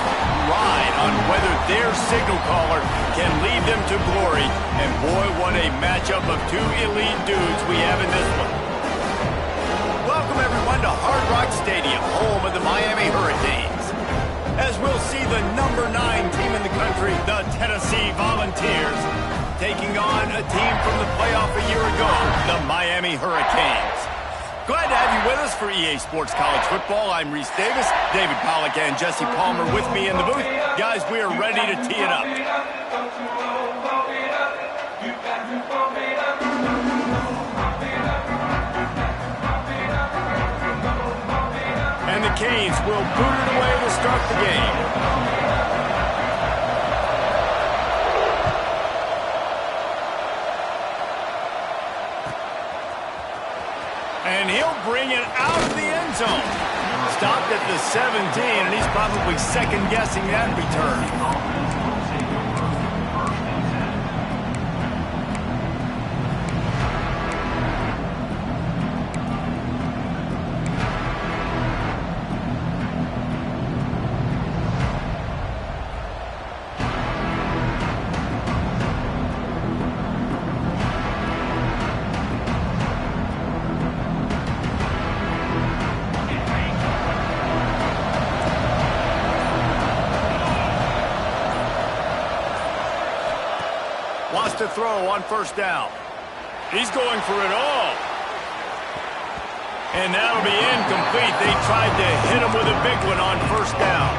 fans ride on whether their signal caller can lead them to glory. And boy, what a matchup of two elite dudes we have in this one. Welcome, everyone, to Hard Rock Stadium, home of the Miami Hurricanes. As we'll see the #9 team in the country, the Tennessee Volunteers, taking on a team from the playoff a year ago, the Miami Hurricanes. Glad to have you with us for EA Sports College Football. I'm Reese Davis, David Pollack, and Jesse Palmer with me in the booth. Guys, we are ready to tee it up. And the Canes will boot it away to start the game. And he'll bring it out of the end zone. Stopped at the 17, and he's probably second-guessing that return. Wants to throw on first down. He's going for it all. And that'll be incomplete. They tried to hit him with a big one on first down.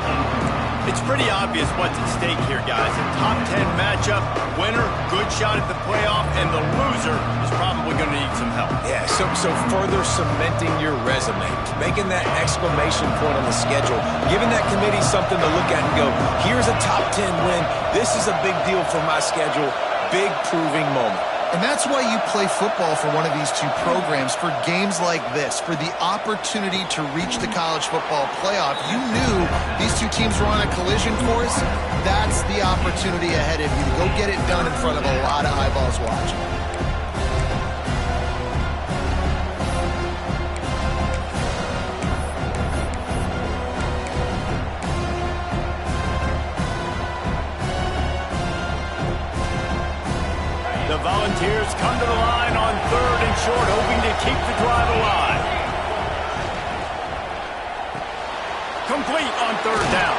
It's pretty obvious what's at stake here, guys. A top 10 matchup, winner, good shot at the playoff, and the loser is probably going to need some help. Yeah, so further cementing your resume, making that exclamation point on the schedule, giving that committee something to look at and go, here's a top 10 win. This is a big deal for my schedule. Big proving moment. And that's why you play football for one of these two programs, for games like this, for the opportunity to reach the college football playoff. You knew these two teams were on a collision course. That's the opportunity ahead of you to go get it done in front of a lot of eyeballs watching. The Volunteers come to the line on 3rd and short, hoping to keep the drive alive. Complete on 3rd down.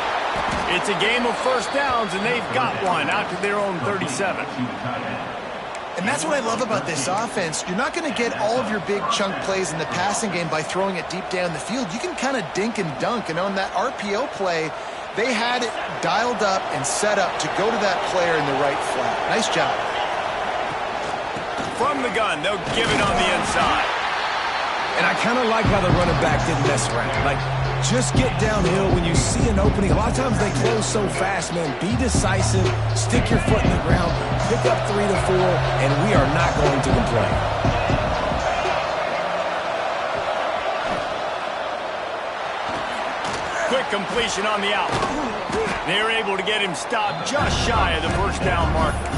It's a game of first downs, and they've got one out to their own 37. And that's what I love about this offense. You're not going to get all of your big chunk plays in the passing game by throwing it deep down the field. You can kind of dink and dunk, and on that RPO play, they had it dialed up and set up to go to that player in the right flat. Nice job. From the gun, they'll give it on the inside. And I kind of like how the running back didn't mess around. Like, just get downhill when you see an opening. A lot of times they close so fast, man. Be decisive, stick your foot in the ground, pick up 3 to 4, and we are not going to complain. Quick completion on the out. They're able to get him stopped just shy of the first down marker.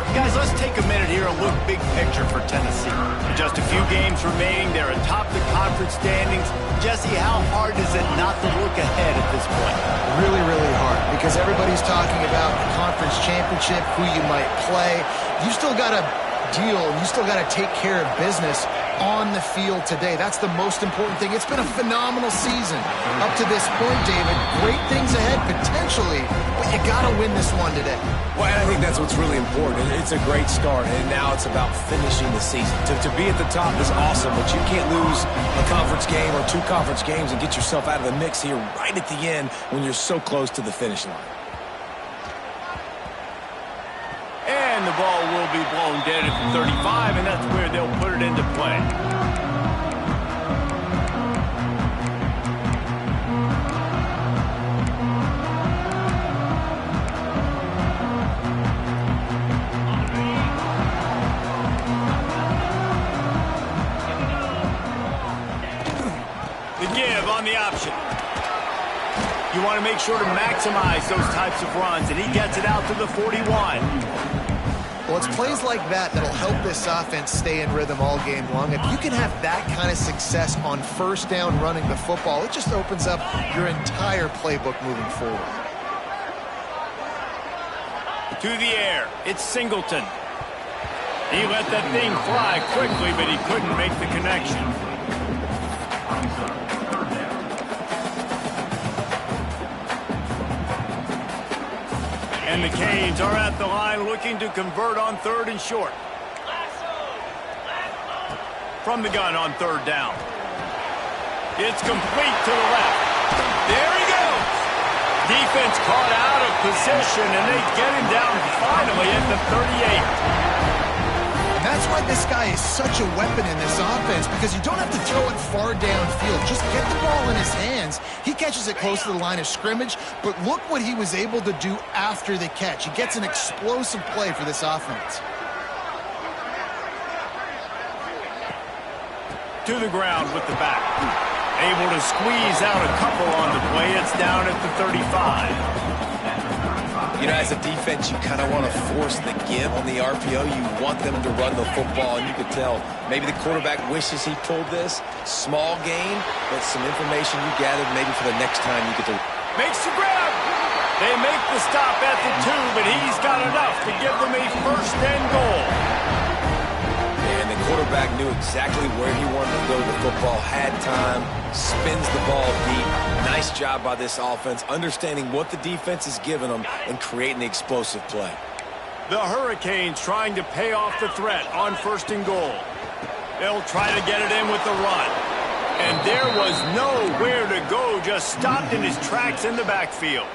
Guys, let's take a minute here and look big picture for Tennessee. With just a few games remaining, they're atop the conference standings. Jesse, how hard is it not to look ahead at this point? Really, really hard, because everybody's talking about the conference championship, who you might play. You still got to deal, and you still got to take care of business on the field today. That's the most important thing. It's been a phenomenal season up to this point, David. Great things ahead, potentially, but you got to win this one today. Well, and I think that's what's really important. It's a great start, and now it's about finishing the season. To be at the top is awesome, but you can't lose a conference game or 2 conference games and get yourself out of the mix here right at the end when you're so close to the finish line. And the ball will be blown dead at the 35, and that's where they'll put it into play. The give on the option. You want to make sure to maximize those types of runs, and he gets it out to the 41. Well, it's plays like that that'll help this offense stay in rhythm all game long. If you can have that kind of success on first down running the football, it just opens up your entire playbook moving forward. To the air, it's Singleton. He let that thing fly quickly, but he couldn't make the connection. And the Canes are at the line looking to convert on 3rd and short. From the gun on 3rd down. It's complete to the left. There he goes. Defense caught out of position, and they get him down finally at the 38. And that's why this guy is such a weapon in this offense, because you don't have to throw it far downfield. Just get the ball in his hands. He catches it close to the line of scrimmage, but look what he was able to do after the catch. He gets an explosive play for this offense. To the ground with the back. Able to squeeze out a couple on the play. It's down at the 35. You know, as a defense, you kind of want to force the give on the RPO. You want them to run the football, and you could tell maybe the quarterback wishes he pulled this. Small gain, but some information you gathered maybe for the next time you get to... Makes the grab. They make the stop at the 2, but he's got enough to give them a 1st and goal. And the quarterback knew exactly where he wanted to go with the football, had time, spins the ball deep. Nice job by this offense, understanding what the defense is giving them and creating the explosive play. The Hurricanes trying to pay off the threat on 1st and goal. They'll try to get it in with the run. And there was nowhere to go, just stopped in his tracks in the backfield.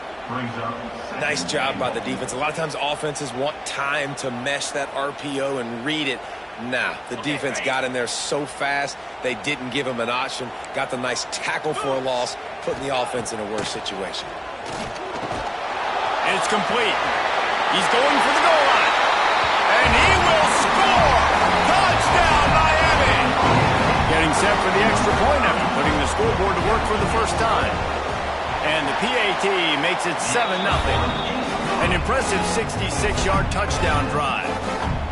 Nice job by the defense. A lot of times offenses want time to mesh that RPO and read it. Nah, the defense got in there so fast, they didn't give him an option. Got the nice tackle for a loss, putting the offense in a worse situation. And it's complete. He's going for the goal line. And he will score! Touchdown, Miami! Getting set for the extra point after putting the scoreboard to work for the first time. And the PAT makes it 7-0. An impressive 66-yard touchdown drive.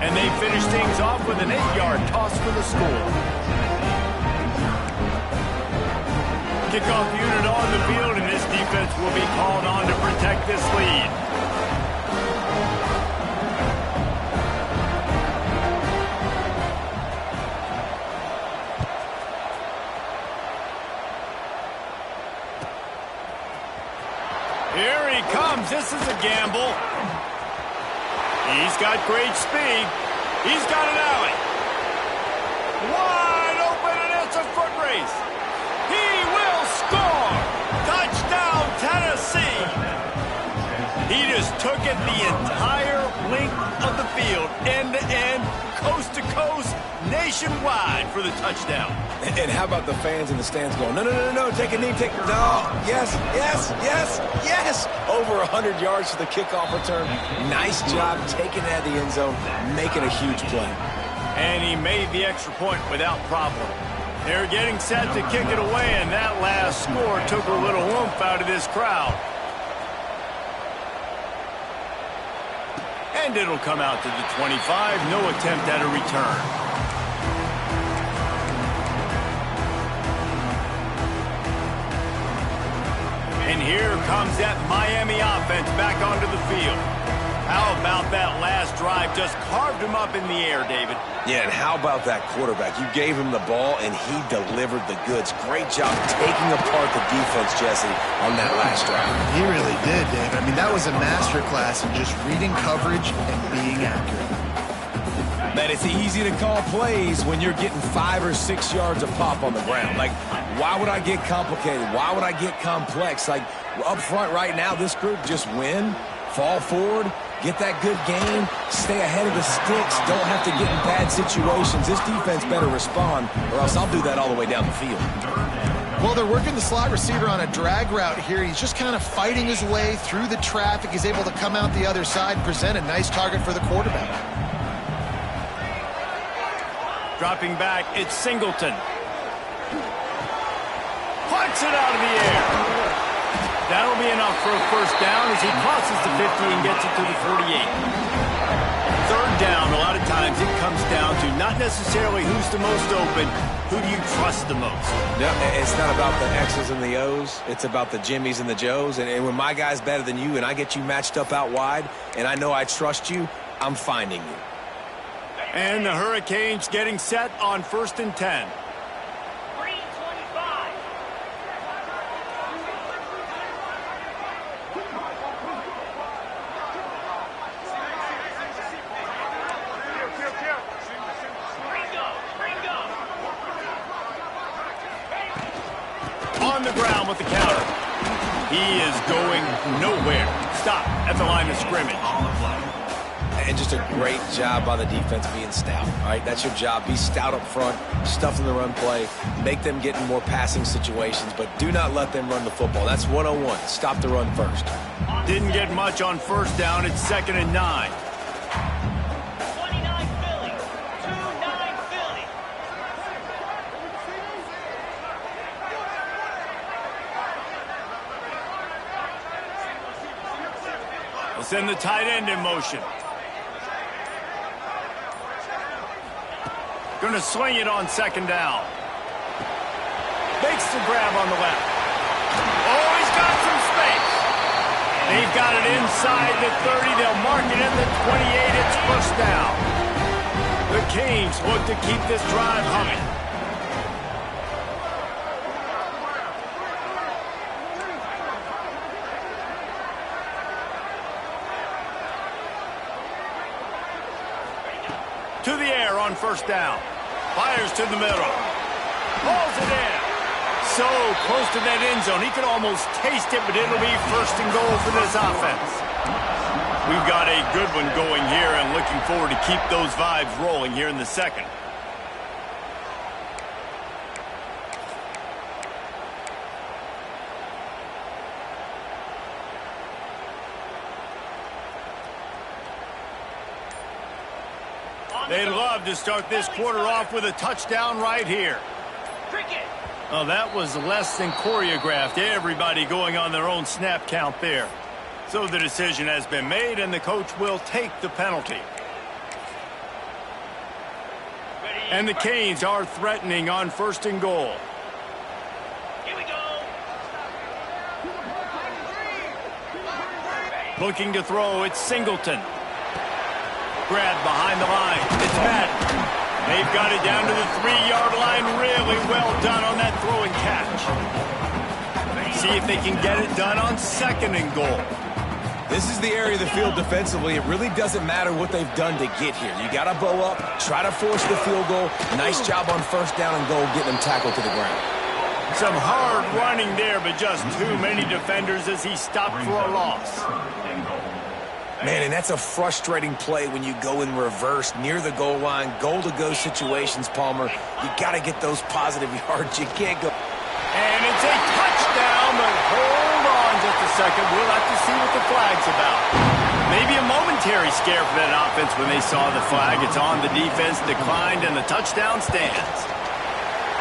And they finish things off with an 8-yard toss for the score. Kickoff unit on the field, and this defense will be called on to protect this lead. Here he comes. This is a gamble. He's got great speed. He's got an alley. Wide open, and it's a foot race. He will score. Touchdown, Tennessee. He just took it the entire length of the field, end to end, coast to coast, nationwide for the touchdown. And how about the fans in the stands going, no, no, no, no, take a knee, take, no, yes, yes, yes, yes. Over 100 yards for the kickoff return. Nice job taking it out of the end zone, making a huge play. And he made the extra point without problem. They're getting set to kick it away, and that last score took a little oomph out of this crowd. And it'll come out to the 25. No attempt at a return. And here comes that Miami offense back onto the field. How about that last drive? Just carved him up in the air, David. Yeah, and how about that quarterback? You gave him the ball, and he delivered the goods. Great job taking apart the defense, Jesse, on that last drive. He really did, David. I mean, that was a masterclass in just reading coverage and being accurate. Man, it's easy to call plays when you're getting 5 or 6 yards a pop on the ground. Like, why would I get complicated? Why would I get complex? Like, up front right now, this group just win, fall forward, get that good game, stay ahead of the sticks, don't have to get in bad situations. This defense better respond, or else I'll do that all the way down the field. Well, they're working the slot receiver on a drag route here. He's just kind of fighting his way through the traffic. He's able to come out the other side and present a nice target for the quarterback. Dropping back, it's Singleton. Plucks it out of the air. That'll be enough for a first down as he crosses the 50 and gets it to the 48. third down, a lot of times it comes down to not necessarily who's the most open, who do you trust the most? No, it's not about the X's and the O's. It's about the Jimmies and the Joes. And when my guy's better than you and I get you matched up out wide and I know I trust you, I'm finding you. And the Hurricanes getting set on 1st and 10. On the ground with the counter. He is going nowhere. Stop at the line of scrimmage. And just a great job by the defense being stout. All right, that's your job. Be stout up front, stuff in the run play, make them get in more passing situations, but do not let them run the football. That's 101. Stop the run first. Didn't get much on 1st down. It's 2nd and 9. Send the tight end in motion. Going to swing it on 2nd down. Makes the grab on the left. Oh, he's got some space. They've got it inside the 30. They'll mark it at the 28. It's 1st down. The Canes look to keep this drive humming. To the air on 1st down. Fires to the middle. Pulls it in. So close to that end zone. He could almost taste it, but it'll be 1st and goal for this offense. We've got a good one going here and looking forward to keep those vibes rolling here in the 2nd. They'd love to start this quarter off with a touchdown right here. Oh, that was less than choreographed. Everybody going on their own snap count there. So the decision has been made, and the coach will take the penalty. And the Canes are threatening on 1st and goal. Here we go. Looking to throw, it's Singleton. Grab behind the line. It's Madden. They've got it down to the 3-yard line. Really well done on that throw and catch. See if they can get it done on 2nd and goal. This is the area of the field defensively. It really doesn't matter what they've done to get here. You got to bow up, try to force the field goal. Nice job on 1st down and goal, getting them tackled to the ground. Some hard running there, but just too many defenders as he stopped for a loss. Man, and that's a frustrating play when you go in reverse near the goal line, goal-to-go situations, Palmer. You got to get those positive yards. You can't go. And it's a touchdown, but hold on just a second. We'll have to see what the flag's about. Maybe a momentary scare for that offense when they saw the flag. It's on. The defense declined, and the touchdown stands.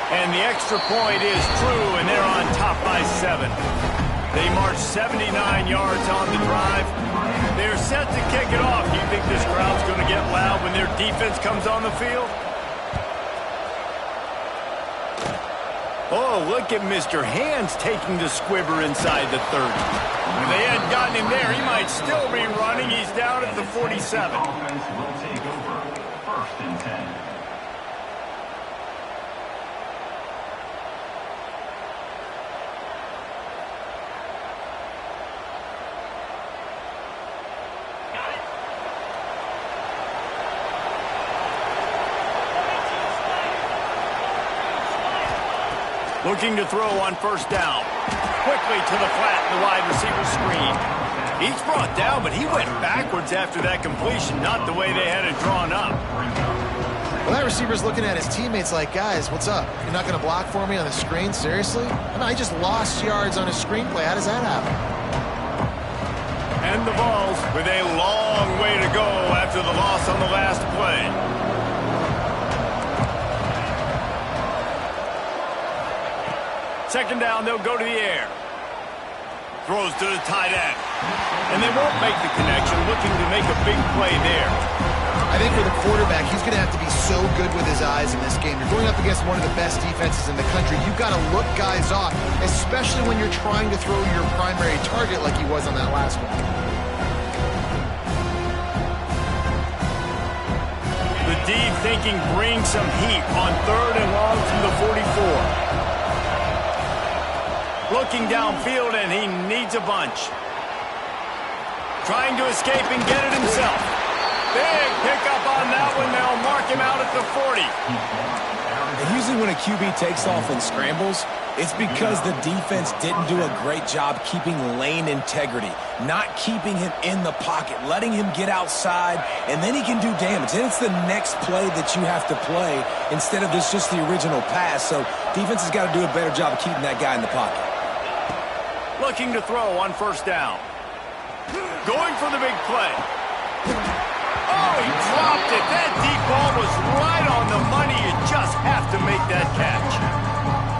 And the extra point is true, and they're on top by 7. They march 79 yards on the drive. They're set to kick it off. Do you think this crowd's going to get loud when their defense comes on the field? Oh, look at Mr. Hands taking the squibber inside the 30. If they hadn't gotten him there, he might still be running. He's down at the 47. Offense will take over 1st and 10. Looking to throw on 1st down. Quickly to the flat, the wide receiver screen. He's brought down, but he went backwards after that completion, not the way they had it drawn up. Well, that receiver's looking at his teammates like, guys, what's up? You're not going to block for me on the screen? Seriously? I just lost yards on a screenplay. How does that happen? And the Vols with a long way to go after the loss on the last play. 2nd down, they'll go to the air. Throws to the tight end. And they won't make the connection, looking to make a big play there. I think for the quarterback, he's going to have to be so good with his eyes in this game. You're going up against one of the best defenses in the country. You've got to look guys off, especially when you're trying to throw your primary target like he was on that last one. The deep thinking brings some heat on 3rd and long from the 44. Looking downfield, and he needs a bunch. Trying to escape and get it himself. Big pickup on that one. They'll mark him out at the 40. And usually when a QB takes off and scrambles, it's because the defense didn't do a great job keeping lane integrity, not keeping him in the pocket, letting him get outside, and then he can do damage. And it's the next play that you have to play instead of just the original pass. So defense has got to do a better job of keeping that guy in the pocket. Looking to throw on 1st down. Going for the big play. Oh, he dropped it. That deep ball was right on the money. You just have to make that catch.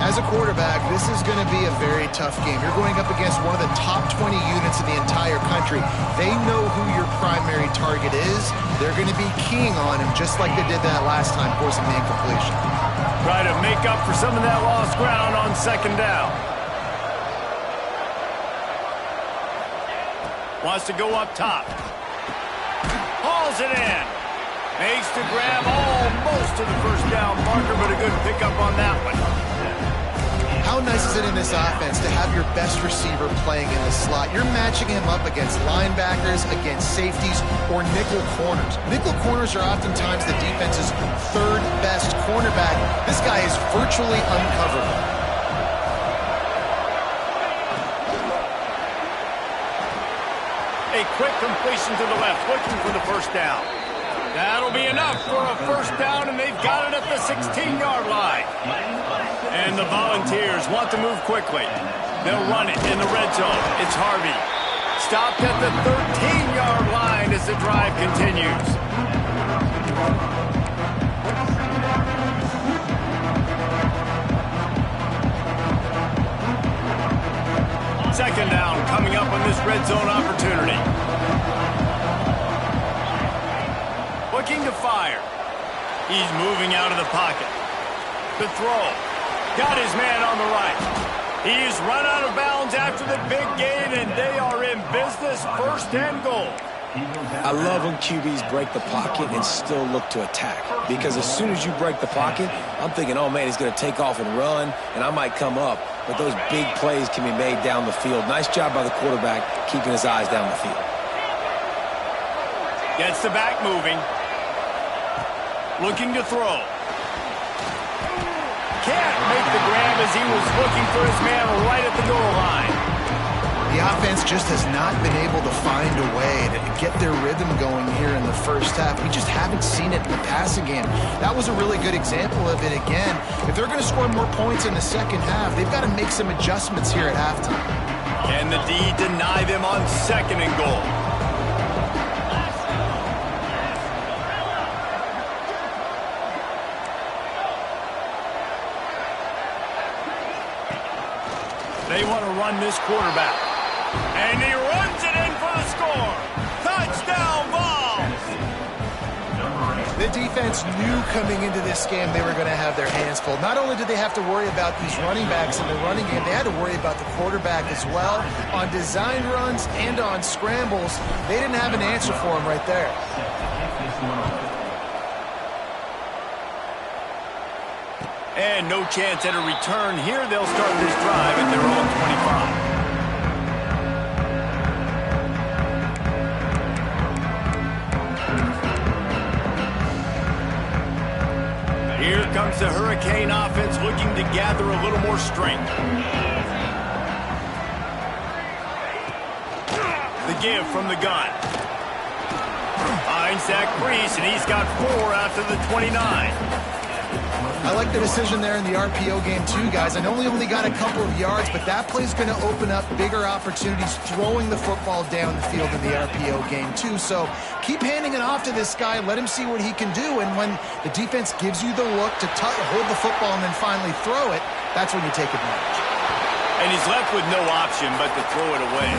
As a quarterback, this is going to be a very tough game. You're going up against one of the top 20 units in the entire country. They know who your primary target is. They're going to be keying on him just like they did that last time, forcing the incompletion. Try to make up for some of that lost ground on 2nd down. Wants to go up top. Hauls it in. Makes the grab almost to the 1st down marker, but a good pickup on that one. How nice is it in this offense to have your best receiver playing in the slot? You're matching him up against linebackers, against safeties, or nickel corners. Nickel corners are oftentimes the defense's 3rd best cornerback. This guy is virtually uncoverable. A quick completion to the left, looking for the 1st down. That'll be enough for a 1st down, and they've got it at the 16-yard line. And the Volunteers want to move quickly. They'll run it in the red zone. It's Harvey. Stopped at the 13-yard line as the drive continues. 2nd down coming up on this red zone opportunity. Looking to fire. He's moving out of the pocket. The throw. Got his man on the right. He's run out of bounds after the big gain, and they are in business. 1st and goal. I love when QBs break the pocket and still look to attack. Because as soon as you break the pocket, I'm thinking, oh, man, he's going to take off and run, and I might come up. But those big plays can be made down the field. Nice job by the quarterback keeping his eyes down the field. Gets the back moving. Looking to throw. Can't make the grab as he was looking for his man right at the goal line. The offense just has not been able to find a way to get their rhythm going here in the 1st half. We just haven't seen it in the passing game. That was a really good example of it again. If they're going to score more points in the 2nd half, they've got to make some adjustments here at halftime. Can the D deny them on 2nd and goal? They want to run this quarterback. And he runs it in for the score. Touchdown, Vols! The defense knew coming into this game they were going to have their hands full. Not only did they have to worry about these running backs in the running game, they had to worry about the quarterback as well. On design runs and on scrambles, they didn't have an answer for him right there. And no chance at a return here. They'll start this drive at their own 25. Here comes the Hurricane offense looking to gather a little more strength. The give from the gun. Finds that crease, and he's got 4 after the 29. I like the decision there in the RPO game too, guys. I know he only got a couple of yards, but that play's going to open up bigger opportunities throwing the football down the field in the RPO game too. So keep handing it off to this guy. Let him see what he can do. And when the defense gives you the look to hold the football and then finally throw it, that's when you take advantage. And he's left with no option but to throw it away.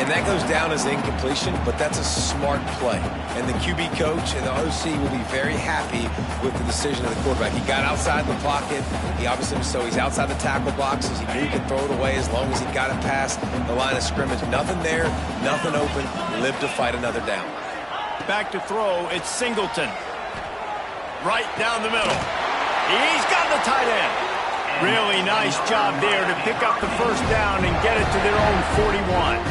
And And that goes down as incompletion, but that's a smart play. And the QB coach and the OC will be very happy with the decision of the quarterback. He got outside the pocket. He's outside the tackle boxes. He knew he could throw it away as long as he got it past the line of scrimmage. Nothing there, nothing open. Live to fight another down. Back to throw, it's Singleton. Right down the middle. He's got the tight end. Really nice job there to pick up the first down and get it to their own 41.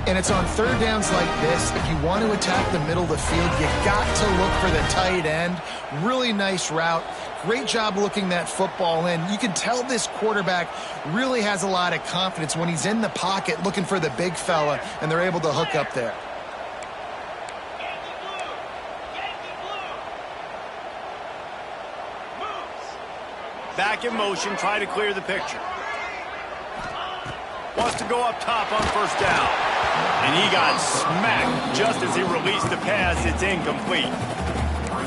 And it's on third downs like this. If you want to attack the middle of the field, you got to look for the tight end. Really nice route. Great job looking that football in. You can tell this quarterback really has a lot of confidence when he's in the pocket looking for the big fella, and they're able to hook up there. Back in motion, try to clear the picture. Wants to go up top on first down. And he got smacked just as he released the pass. It's incomplete.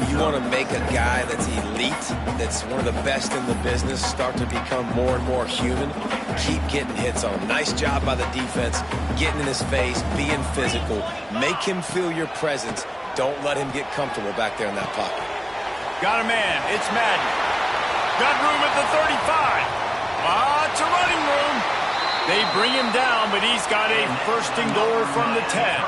You want to make a guy that's elite, that's one of the best in the business, start to become more and more human. Keep getting hits on him. Nice job by the defense, getting in his face, being physical. Make him feel your presence. Don't let him get comfortable back there in that pocket. Got a man. It's Madden. Got room at the 35. It's a running room. They bring him down, but he's got a first and goal from the 10.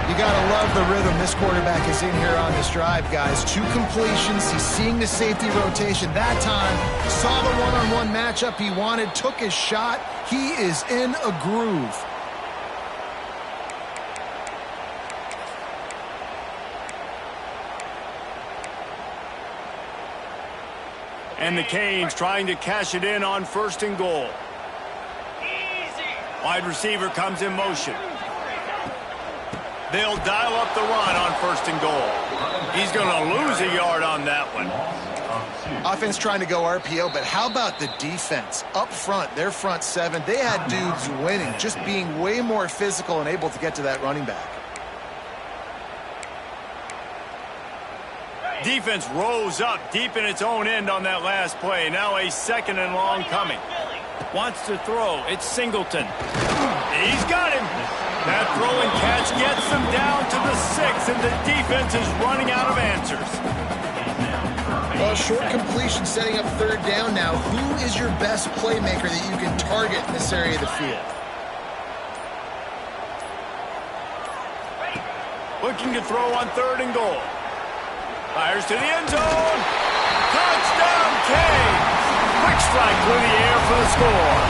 You got to love the rhythm this quarterback is in here on this drive, guys. 2 completions. He's seeing the safety rotation that time. Saw the one-on-one matchup he wanted, took his shot. He is in a groove. And the Canes trying to cash it in on first and goal. Wide receiver comes in motion. They'll dial up the run on first and goal. He's going to lose a yard on that one. Offense trying to go RPO, but how about the defense? Up front, their front 7, they had dudes winning, just being way more physical and able to get to that running back. Defense rose up deep in its own end on that last play. Now a second and long coming. Wants to throw. It's Singleton. He's got him. That throw and catch gets them down to the 6, and the defense is running out of answers. Well, short completion setting up third down now. Who is your best playmaker that you can target in this area of the field? Looking to throw on third and goal. Fires to the end zone. Touchdown, Canes. Quick strike through the air for the score.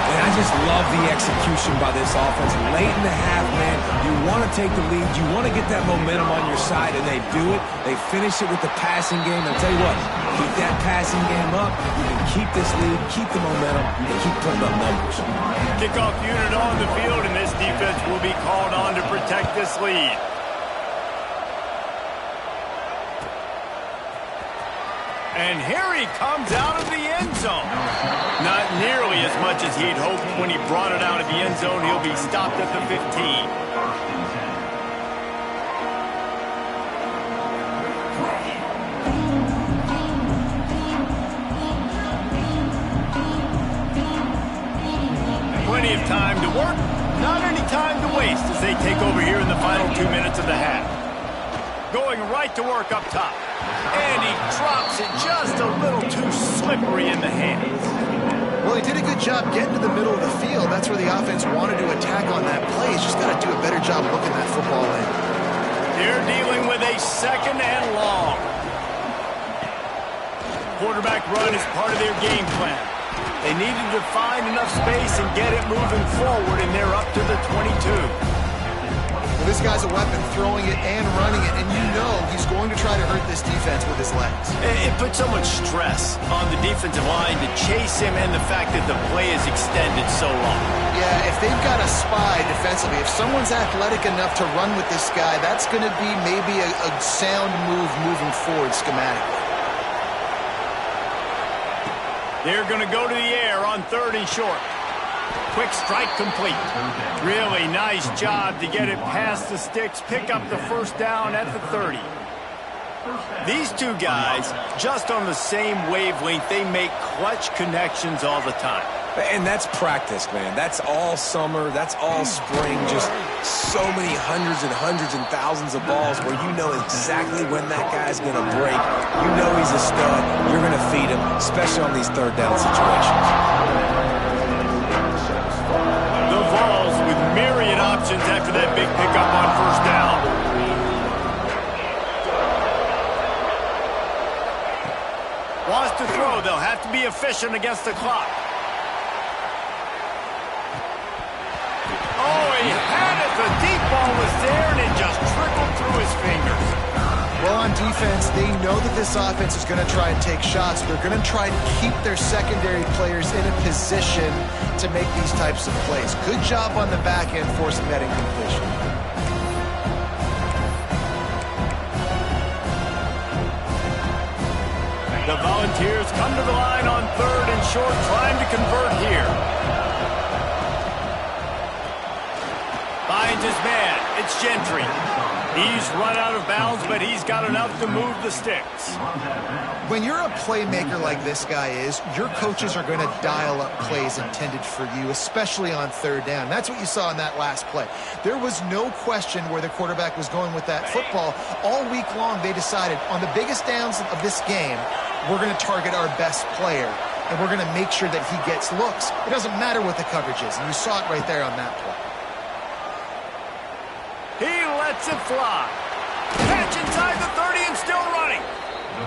And I just love the execution by this offense. Late in the half, man, you want to take the lead. You want to get that momentum on your side, and they do it. They finish it with the passing game. I'll tell you what, keep that passing game up. You can keep this lead, keep the momentum, and keep putting up numbers. Kickoff unit on the field, and this defense will be called on to protect this lead. And here he comes out of the end zone. Not nearly as much as he'd hoped when he brought it out of the end zone. He'll be stopped at the 15. Plenty of time to work, not any time to waste as they take over here in the final 2 minutes of the half. Going right to work up top. And he drops it just a little too slippery in the hands. Well, he did a good job getting to the middle of the field. That's where the offense wanted to attack on that play. He's just got to do a better job looking that football in. They're dealing with a second and long. Quarterback run is part of their game plan. They needed to find enough space and get it moving forward, and they're up to the 22. Well, this guy's a weapon, throwing it and running it, and you know he's going to try to hurt this defense with his legs. It puts so much stress on the defensive line to chase him, and the fact that the play is extended so long. Yeah, if they've got a spy defensively, if someone's athletic enough to run with this guy, that's going to be maybe a sound move moving forward schematically. They're going to go to the air on third and short. Quick strike complete. Really nice job to get it past the sticks, pick up the first down at the 30. These two guys, just on the same wavelength, they make clutch connections all the time. And that's practice, man. That's all summer. That's all spring. Just so many hundreds and thousands of balls where you know exactly when that guy's going to break. You know he's a stud. You're going to feed him, especially on these third down situations. The Vols with myriad options after that big pickup on first down. Wants to throw. They'll have to be efficient against the clock. Oh, he had it. The deep ball was there, and it just trickled through his fingers. Well, on defense, they know that this offense is going to try and take shots. They're going to try and keep their secondary players in a position to make these types of plays. Good job on the back end forcing that incompletion. The Volunteers come to the line on third and short, trying to convert here. Finds his man. It's Gentry. He's run out of bounds, but he's got enough to move the sticks. When you're a playmaker like this guy is, your coaches are going to dial up plays intended for you, especially on third down. That's what you saw in that last play. There was no question where the quarterback was going with that football. All week long, they decided on the biggest downs of this game, we're going to target our best player, and we're going to make sure that he gets looks. It doesn't matter what the coverage is, and you saw it right there on that play. He lets it fly. Catch inside the 30 and still running.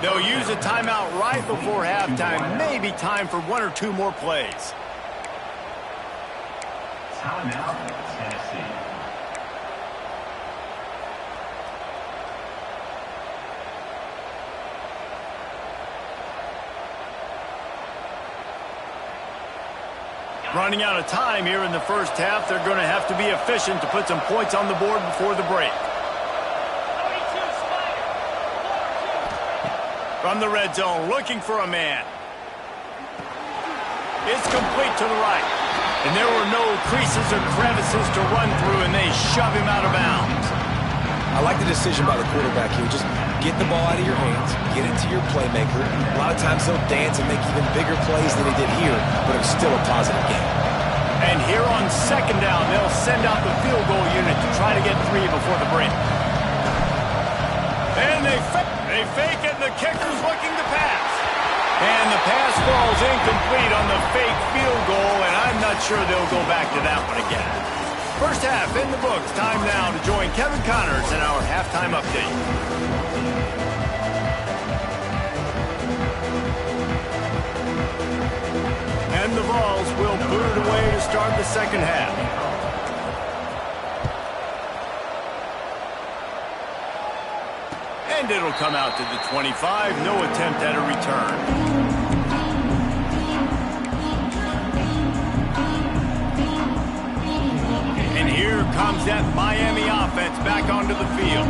They'll use a timeout right before halftime. Maybe time for one or two more plays. Timeout, Tennessee. Running out of time here in the first half. They're going to have to be efficient to put some points on the board before the break. From the red zone, looking for a man. It's complete to the right. And there were no creases or crevices to run through, and they shove him out of bounds. I like the decision by the quarterback here. Just get the ball out of your hands, get it to your playmaker. A lot of times he'll dance and make even bigger plays than he did here, but it was still a positive game. And here on second down, they'll send out the field goal unit to try to get three before the break. And they fake it, and the kicker's looking to pass. And the pass falls incomplete on the fake field goal, and I'm not sure they'll go back to that one again. First half in the books. Time now to join Kevin Connors in our halftime update. And the Vols will boot it away to start the second half. And it'll come out to the 25. No attempt at a return. And here comes that Miami offense back onto the field.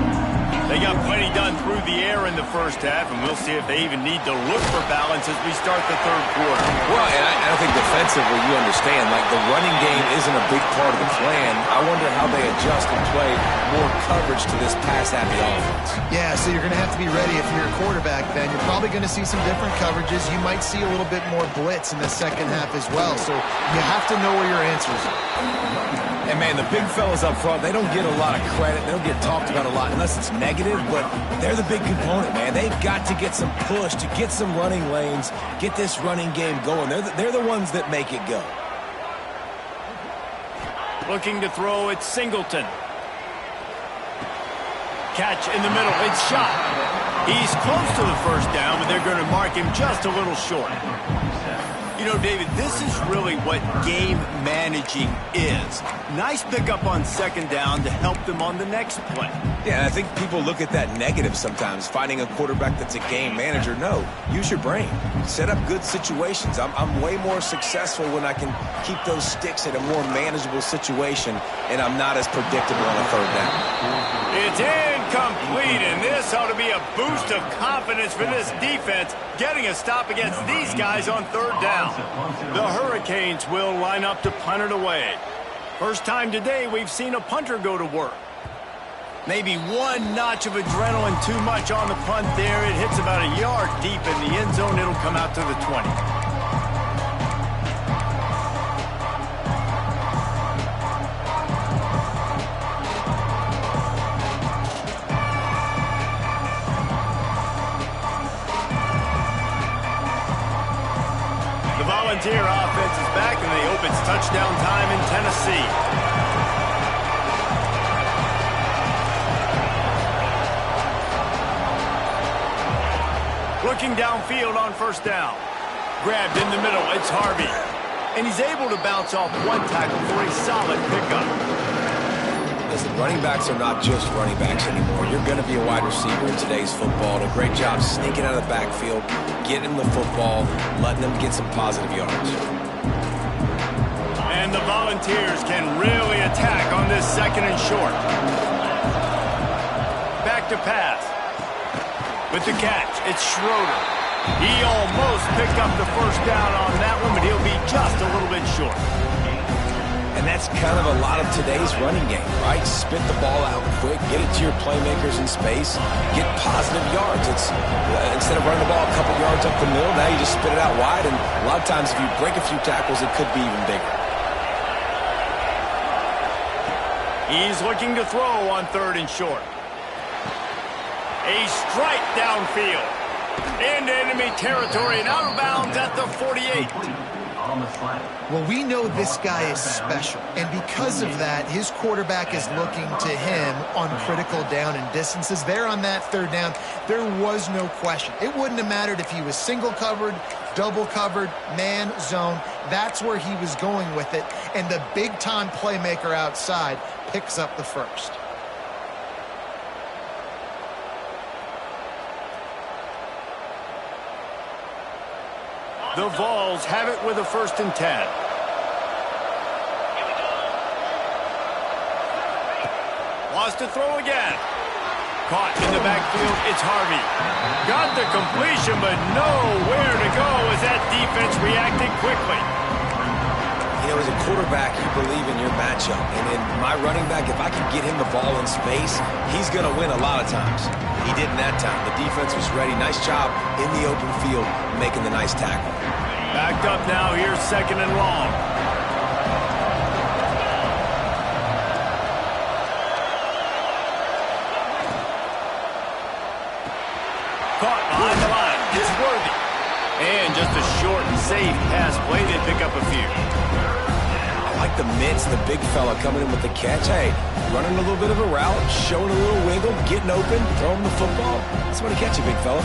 They got plenty done through the air in the first half, and we'll see if they even need to look for balance as we start the third quarter. Well, and I think defensively, you understand, like the running game isn't a big part of the plan. I wonder how they adjust and play more coverage to this pass-happy offense. Yeah, so you're going to have to be ready if you're a quarterback then. You're probably going to see some different coverages. You might see a little bit more blitz in the second half as well. So you have to know where your answers are. And, man, the big fellas up front, they don't get a lot of credit. They don't get talked about a lot unless it's negative, but they're the big component, man. They've got to get some push to get some running lanes, get this running game going. They're the ones that make it go. Looking to throw, it's Singleton. Catch in the middle, it's shot. He's close to the first down, but they're going to mark him just a little short. You know, David, this is really what game managing is. Nice pickup on second down to help them on the next play. Yeah, and I think people look at that negative sometimes, finding a quarterback that's a game manager. No, use your brain. Set up good situations. I'm way more successful when I can keep those sticks in a more manageable situation, and I'm not as predictable on a third down. It's incomplete, and this ought to be a boost of confidence for this defense, getting a stop against these guys on third down. The Hurricanes will line up to punt it away. First time today we've seen a punter go to work. Maybe one notch of adrenaline too much on the punt there. It hits about a yard deep in the end zone. It'll come out to the 20. see. Looking downfield on first down. Grabbed in the middle, it's Harvey. And he's able to bounce off one tackle for a solid pickup. Listen, running backs are not just running backs anymore. You're going to be a wide receiver in today's football. And a great job sneaking out of the backfield, getting the football, letting them get some positive yards. And the Volunteers can really attack on this second and short. Back to pass. With the catch, it's Schroeder. He almost picked up the first down on that one, but he'll be just a little bit short. And that's kind of a lot of today's running game, right? Spit the ball out quick, get it to your playmakers in space, get positive yards. It's instead of running the ball a couple yards up the middle, now you just spit it out wide, and a lot of times if you break a few tackles, it could be even bigger. He's looking to throw on third and short. A strike downfield. Into enemy territory and out of bounds at the 48. Well, we know this guy is special, and because of that, his quarterback is looking to him on critical down and distances. There on that third down, there was no question. It wouldn't have mattered if he was single covered, double covered, man, zone. That's where he was going with it, and the big-time playmaker outside picks up the first. The Vols have it with a 1st and 10. Wants to throw again. Caught in the backfield, it's Harvey. Got the completion, but nowhere to go as that defense reacted quickly. You know, as a quarterback, you believe in your matchup. And in my running back, if I can get him the ball in space, he's going to win a lot of times. He didn't that time. The defense was ready. Nice job in the open field making the nice tackle. Backed up now, here's 2nd and long. Caught behind the line. It's Worthy. And just a short and safe pass play. They pick up a few. I like the mitts, the big fella coming in with the catch. Hey, running a little bit of a route, showing a little wiggle, getting open, throwing the football. That's what to catch you, big fella.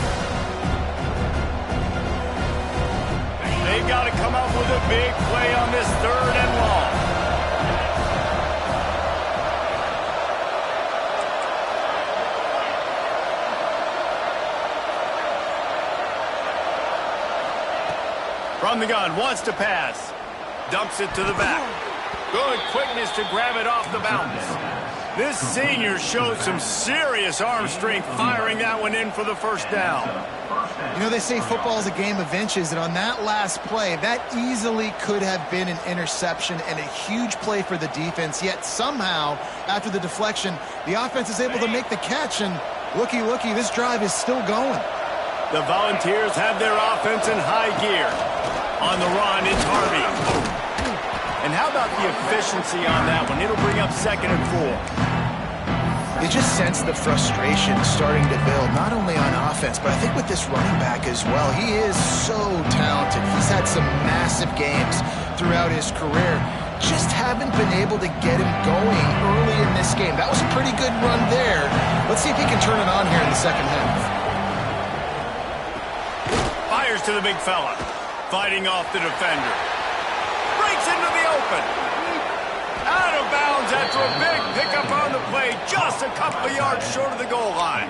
They've got to come up with a big play on this 3rd and long. From the gun, wants to pass. Dumps it to the back. Good quickness to grab it off the bounce. This senior showed some serious arm strength firing that one in for the first down. You know, they say football is a game of inches, and on that last play, that easily could have been an interception and a huge play for the defense, yet somehow, after the deflection, the offense is able to make the catch, and looky, this drive is still going. The Volunteers have their offense in high gear. On the run, it's Harvey. And how about the efficiency on that one? It'll bring up 2nd and 4. You just sense the frustration starting to build, not only on offense, but I think with this running back as well. He is so talented. He's had some massive games throughout his career. Just haven't been able to get him going early in this game. That was a pretty good run there. Let's see if he can turn it on here in the second half. Fires to the big fella. Fighting off the defender. Breaks into the open. Out of bounds after a big pickup on the play. Just a couple of yards short of the goal line.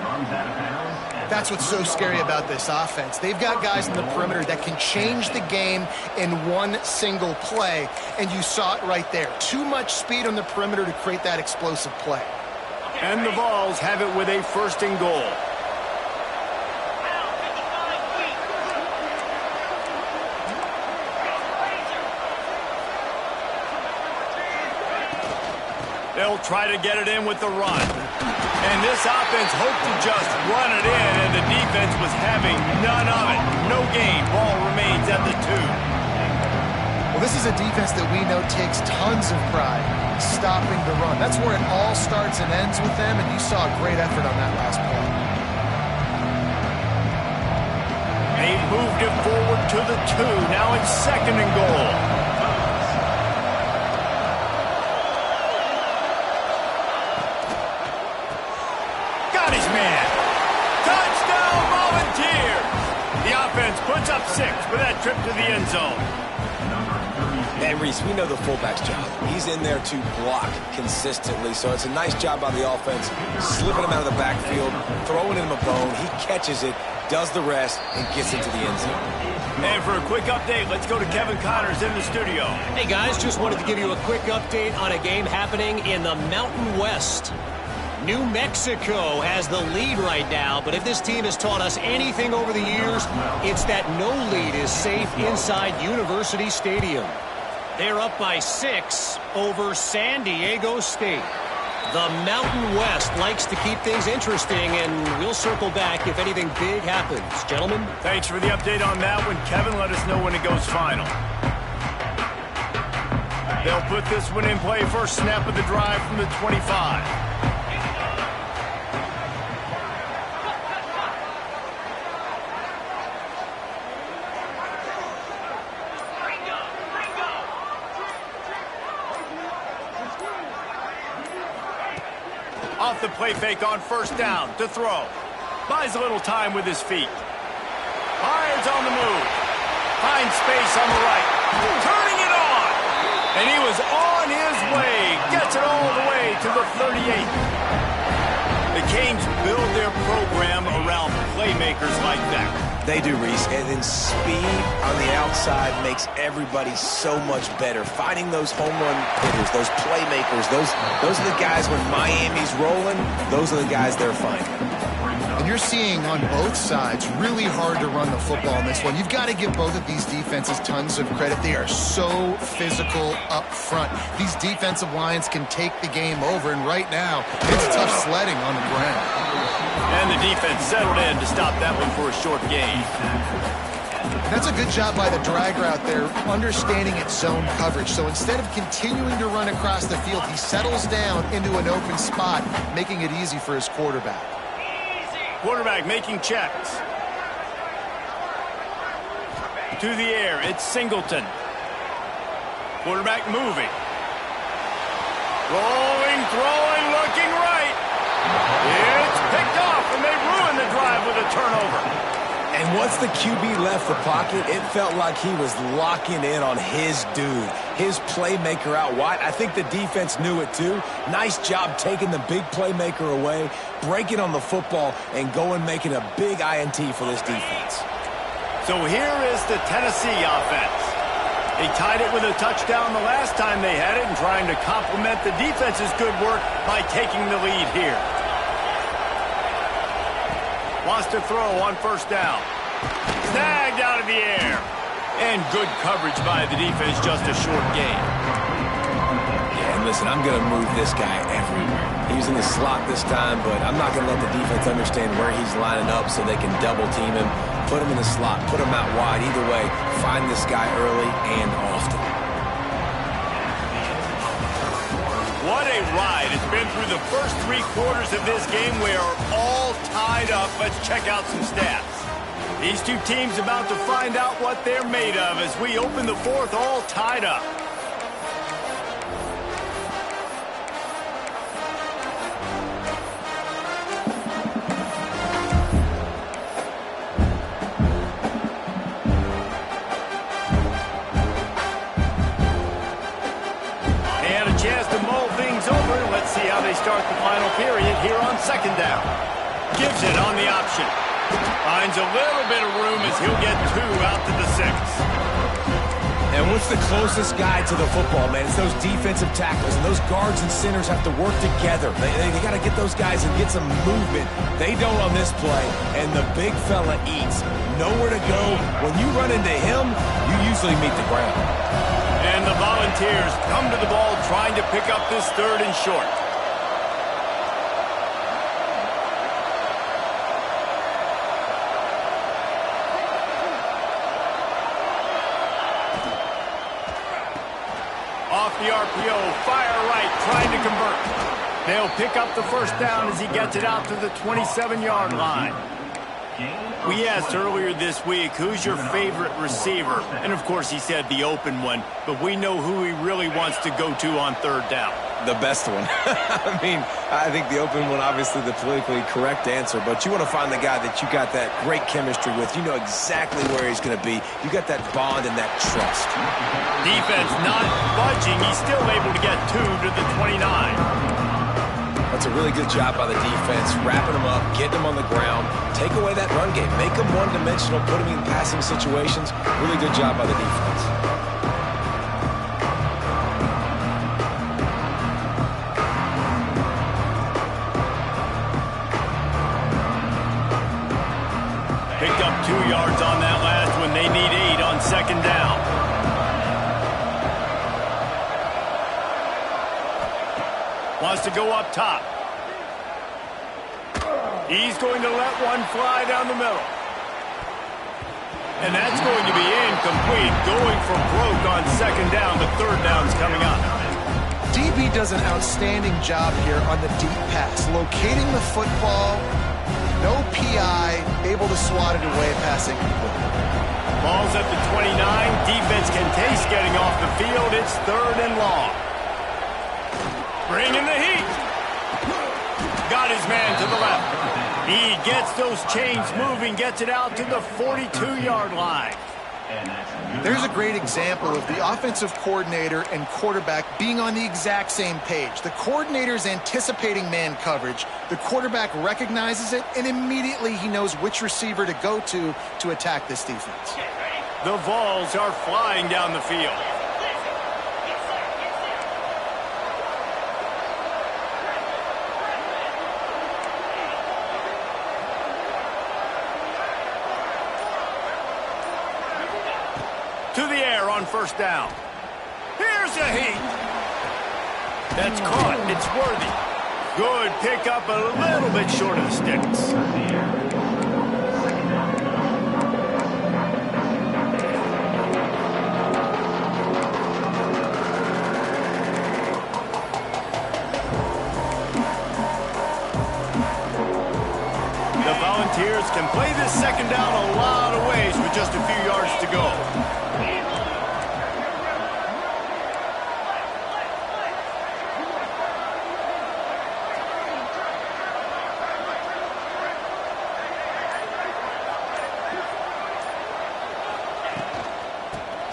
That's what's so scary about this offense. They've got guys in the perimeter that can change the game in one single play, and you saw it right there. Too much speed on the perimeter to create that explosive play. And the Vols have it with a 1st and goal. They'll try to get it in with the run. And this offense hoped to just run it in, and the defense was having none of it. No gain. Ball remains at the 2. Well, this is a defense that we know takes tons of pride stopping the run. That's where it all starts and ends with them, and you saw a great effort on that last play. They moved it forward to the 2. Now it's 2nd and goal. Puts up 6 with that trip to the end zone. And Reese, we know the fullback's job. He's in there to block consistently, so it's a nice job by the offense, slipping him out of the backfield, throwing him a bone. He catches it, does the rest, and gets into the end zone. And for a quick update, let's go to Kevin Connors in the studio. Hey guys, just wanted to give you a quick update on a game happening in the Mountain West. New Mexico has the lead right now, but if this team has taught us anything over the years, it's that no lead is safe inside University Stadium. They're up by 6 over San Diego State. The Mountain West likes to keep things interesting, and we'll circle back if anything big happens. Gentlemen? Thanks for the update on that one. Kevin, let us know when it goes final. They'll put this one in play. First snap of the drive from the 25. Off the play fake on first down to throw. Buys a little time with his feet. Fires on the move. Finds space on the right. Turning it on. And he was on his way. Gets it all the way to the 38. The Canes build their program around playmakers like that. They do, Reese, and then speed on the outside makes everybody so much better. Finding those home run hitters, those playmakers, those are the guys when Miami's rolling, those are the guys they're finding. And you're seeing on both sides really hard to run the football in this one. You've got to give both of these defenses tons of credit. They are so physical up front. These defensive lines can take the game over, and right now it's tough sledding on the ground. And the defense settled in to stop that one for a short gain. That's a good job by the drag route there, understanding its zone coverage. So instead of continuing to run across the field, he settles down into an open spot, making it easy for his quarterback. Quarterback making checks. To the air, it's Singleton. Quarterback moving. Rolling, throwing, looking right. It's picked off, and they ruin the drive with a turnover. And once the QB left the pocket, it felt like he was locking in on his dude, his playmaker out wide. I think the defense knew it too. Nice job taking the big playmaker away, breaking on the football, and going making a big INT for this defense. So here is the Tennessee offense. They tied it with a touchdown the last time they had it and trying to complement the defense's good work by taking the lead here. Wants to throw on first down. Snagged out of the air. And good coverage by the defense, just a short gain. Yeah, and listen, I'm going to move this guy everywhere. He's in the slot this time, but I'm not going to let the defense understand where he's lining up so they can double team him. Put him in the slot, put him out wide. Either way, find this guy early and often. What a ride. It's been through the first 3 quarters of this game. We are all tied up. Let's check out some stats. These two teams about to find out what they're made of as we open the 4th all tied up. See how they start the final period here on second down. Gives it on the option. Finds a little bit of room as he'll get 2 out to the 6. And what's the closest guy to the football, man? It's those defensive tackles, and those guards and centers have to work together. They got to get those guys and get some movement. They don't on this play, and the big fella eats. Nowhere to go. When you run into him, you usually meet the ground. And the Volunteers come to the ball trying to pick up this 3rd and short. Off the RPO, fire right, trying to convert. They'll pick up the first down as he gets it out to the 27-yard line. We asked earlier this week, who's your favorite receiver? And, of course, he said the open one, but we know who he really wants to go to on 3rd down. The best one. I mean, I think the open one, obviously the politically correct answer, but you want to find the guy that you got that great chemistry with. You know exactly where he's going to be. You got that bond and that trust. Defense not budging. He's still able to get 2 to the 29. That's a really good job by the defense, wrapping them up, getting them on the ground, take away that run game, make them one-dimensional, put them in passing situations. Really good job by the defense. Picked up 2 yards on that last one. They need 8 on second down. Wants to go up top. He's going to let one fly down the middle. And that's going to be incomplete. Going for broke on second down. The third down's coming up. DB does an outstanding job here on the deep pass. Locating the football, no PI, able to swat it away, passing. Ball's at the 29. Defense can taste getting off the field. It's 3rd and long. Bringing the heat. Got his man to the left. He gets those chains moving, gets it out to the 42-yard line. There's a great example of the offensive coordinator and quarterback being on the exact same page. The coordinator's anticipating man coverage. The quarterback recognizes it, and immediately he knows which receiver to go to attack this defense. The Vols are flying down the field. To the air on first down. Here's a heat. That's caught. It's worthy. Good pickup, a little bit short of the sticks. The Volunteers can play this second down a lot of ways with just a few yards to go.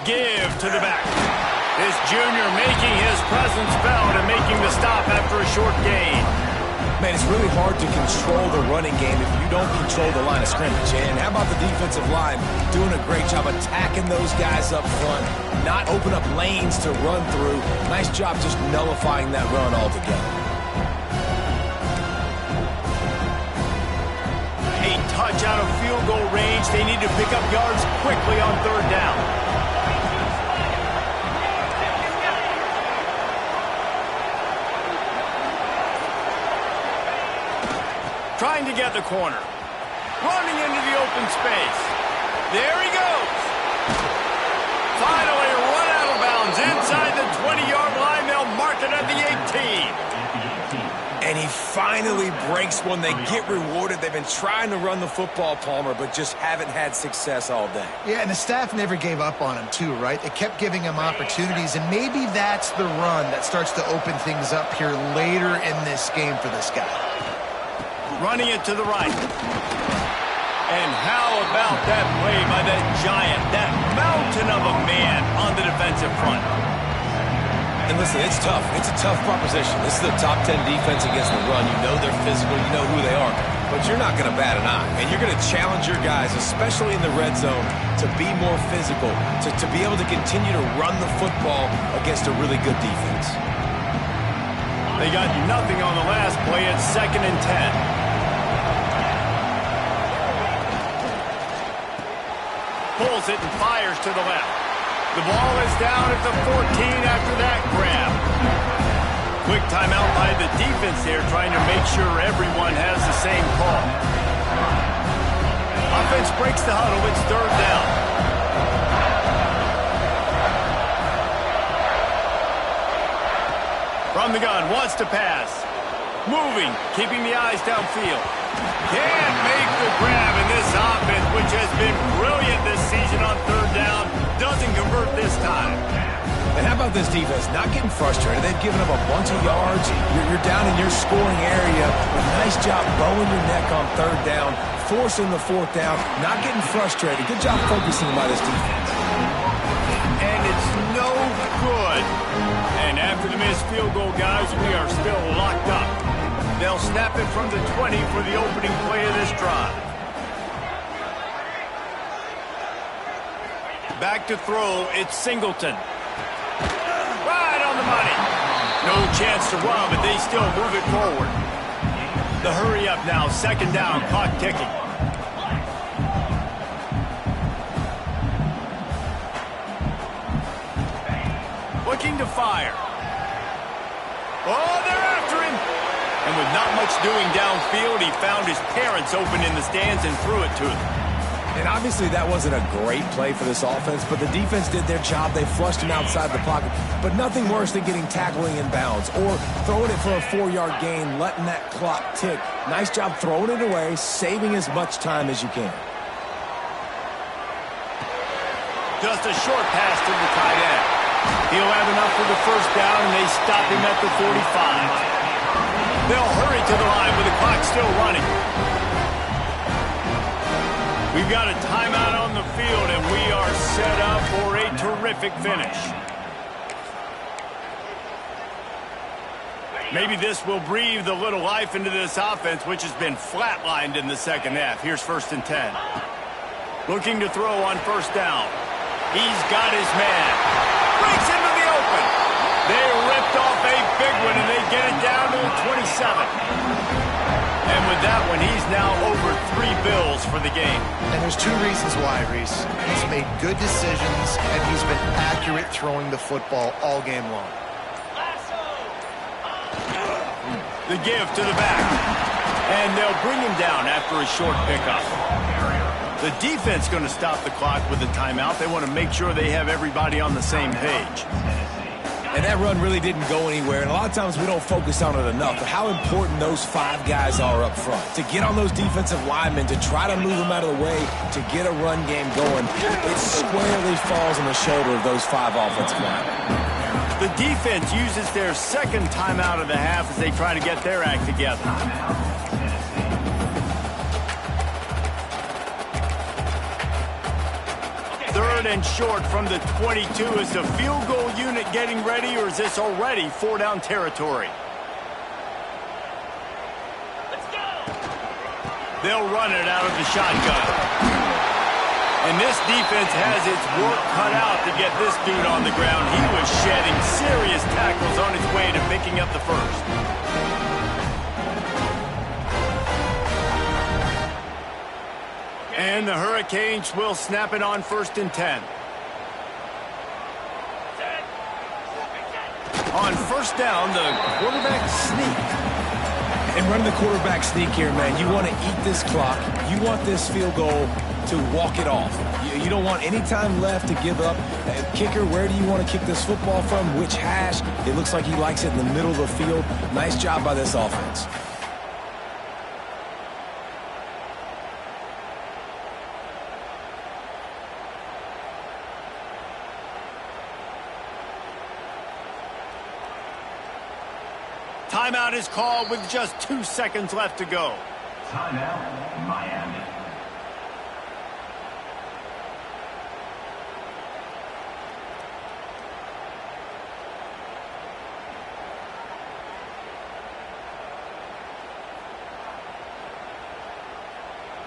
Give to the back. This junior making his presence felt and making the stop after a short gain. Man, it's really hard to control the running game if you don't control the line of scrimmage. And how about the defensive line doing a great job attacking those guys up front, not open up lanes to run through. Nice job just nullifying that run altogether. A touch out of field goal range. They need to pick up yards quickly on third down. Trying to get the corner. Running into the open space. There he goes. Finally run out of bounds inside the 20-yard line. They'll mark it at the 18. And he finally breaks one. They get rewarded. They've been trying to run the football, Palmer, but just haven't had success all day. Yeah, and the staff never gave up on him too, right? They kept giving him opportunities, and maybe that's the run that starts to open things up here later in this game for this guy. Running it to the right. And how about that play by that giant, that mountain of a man on the defensive front? And listen, it's tough. It's a tough proposition. This is the top 10 defense against the run. You know they're physical. You know who they are. But you're not going to bat an eye. And you're going to challenge your guys, especially in the red zone, to be more physical, to be able to continue to run the football against a really good defense. They got nothing on the last play. It's 2nd and 10. Pulls it and fires to the left. The ball is down at the 14 after that grab. Quick timeout by the defense there, trying to make sure everyone has the same call. Offense breaks the huddle. It's third down. From the gun, wants to pass. Moving, keeping the eyes downfield. Can't make the grab, and this offense, which has been brilliant this season on third down, doesn't convert this time. And how about this defense? Not getting frustrated. They've given up a bunch of yards. You're down in your scoring area. A nice job bowing your neck on third down, forcing the fourth down, not getting frustrated. Good job focusing by this defense. And it's no good. And after the missed field goal, guys, we are still locked up. They'll snap it from the 20 for the opening play of this drive. Back to throw, it's Singleton. Right on the money. No chance to run, but they still move it forward. The hurry up now, second down, clock ticking. Looking to fire. Oh, they're after him. And with not much doing downfield, he found his parents open in the stands and threw it to them. And obviously that wasn't a great play for this offense, but the defense did their job. They flushed him outside the pocket. But nothing worse than getting tackling in bounds or throwing it for a 4-yard gain, letting that clock tick. Nice job throwing it away, saving as much time as you can. Just a short pass to the tight end. He'll have enough for the first down, and they stop him at the 45. They'll hurry to the line with the clock still running. We've got a timeout on the field, and we are set up for a terrific finish. Maybe this will breathe a little life into this offense, which has been flatlined in the second half. Here's 1st and 10. Looking to throw on first down. He's got his man. Breaks into the open. They ripped off a big one, and they get it down to the 27. And with that one, he's now over 3 bills for the game. And there's 2 reasons why, Reese. He's made good decisions, and he's been accurate throwing the football all game long. The give to the back. And they'll bring him down after a short pickup. The defense going to stop the clock with a timeout. They want to make sure they have everybody on the same page. And that run really didn't go anywhere, and a lot of times we don't focus on it enough, but how important those 5 guys are up front. To get on those defensive linemen, to try to move them out of the way, to get a run game going, it squarely falls on the shoulder of those 5 offensive linemen. The defense uses their second timeout of the half as they try to get their act together. 3rd and short from the 22. Is the field goal unit getting ready, or is this already 4-down territory? Let's go. They'll run it out of the shotgun. And this defense has its work cut out to get this dude on the ground. He was shedding serious tackles on his way to picking up the first. And the Hurricanes will snap it on 1st and 10. On first down, the quarterback sneak. And running the quarterback sneak here, man, you want to eat this clock. You want this field goal to walk it off. You don't want any time left to give up. Kicker, where do you want to kick this football from? Which hash? It looks like he likes it in the middle of the field. Nice job by this offense. Timeout is called with just 2 seconds left to go. Timeout, Miami.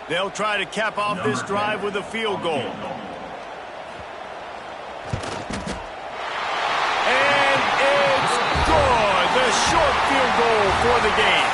They'll try to cap off this drive with a field goal. And it's good. The short field goal for the game.